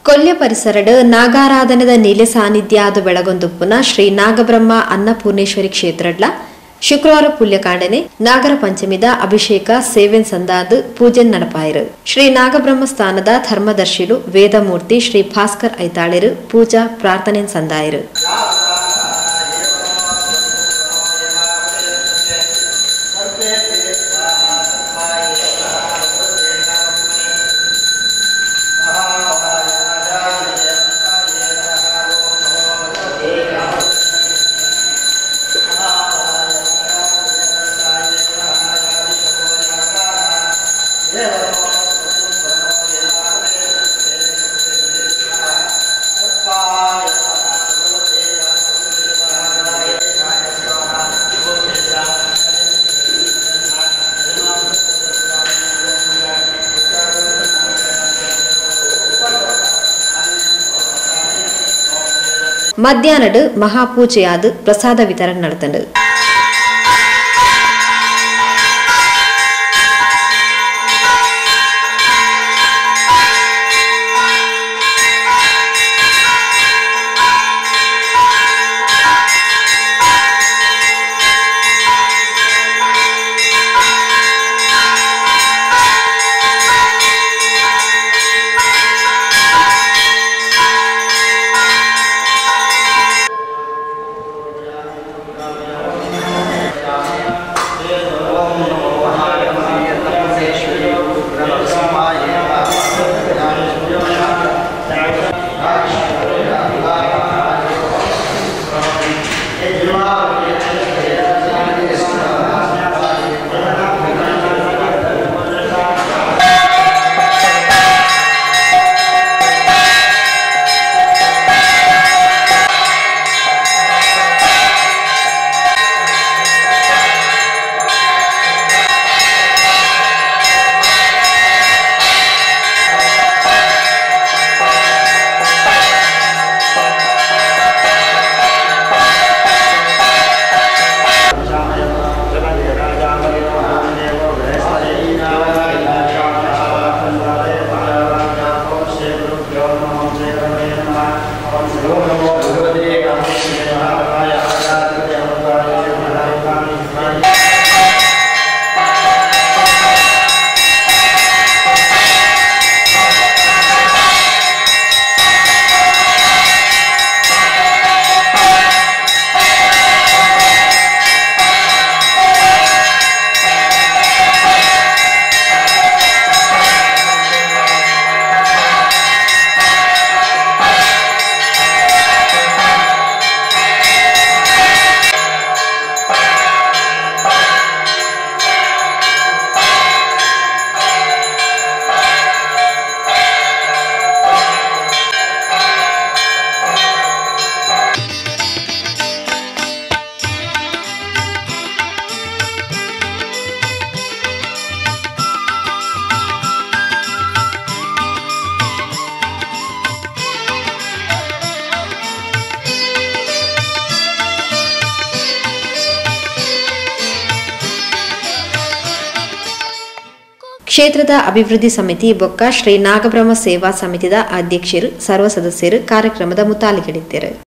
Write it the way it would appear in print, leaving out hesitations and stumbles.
ಕೊಲ್ಯ ಪರಿಸರಡ್ ನಾಗಾರಾಧನದ ನೀಲೆ ಸಾನ್ನಿಧ್ಯಾದ ಬೆಳಗೊಂದುಪ್ಪುನ ಶ್ರೀ ನಾಗಬ್ರಹ್ಮ ಅನ್ನಪೂರ್ಣೇಶ್ವರಿ ಕ್ಷೇತ್ರಡ್ಲ ಶುಕ್ರವಾರ ಪುಲ್ಯಕಾಂಡನೆ ನಾಗರ ಪಂಚಮಿದ ಅಭಿಷೇಕ ಸೇವೆನ್ ಸಂದಾದ್ ಪೂಜೆನ್ ನಡಪಾಯಿರು. ಶ್ರೀ ನಾಗಬ್ರಹ್ಮ ಸ್ಥಾನದ ಧರ್ಮದರ್ಶಿಲು ವೇದಮೂರ್ತಿ ಶ್ರೀ ಭಾಸ್ಕರ್ ಐತಾಳಿರು ಪೂಜಾ ಪ್ರಾರ್ಥನೆನ್ ಸಂದಾಯಿರು. ಮಧ್ಯಾಹ್ನಡ್ ಮಹಾಪೂಜೆಯಾದ ಪ್ರಸಾದ ವಿತರಣೆ ನಡೆತಂಡು. ಕ್ಷೇತ್ರದ ಅಭಿವೃದ್ಧಿ ಸಮಿತಿ ಬೊಕ್ಕ ಶ್ರೀ ನಾಗಬ್ರಹ್ಮ ಸೇವಾ ಸಮಿತಿದ ಅಧ್ಯಕ್ಷರು ಸರ್ವ ಸದಸ್ಯರು ಕಾರ್ಯಕ್ರಮದ ಮುತಾಲಿಗಿಡಿದ್ದರು.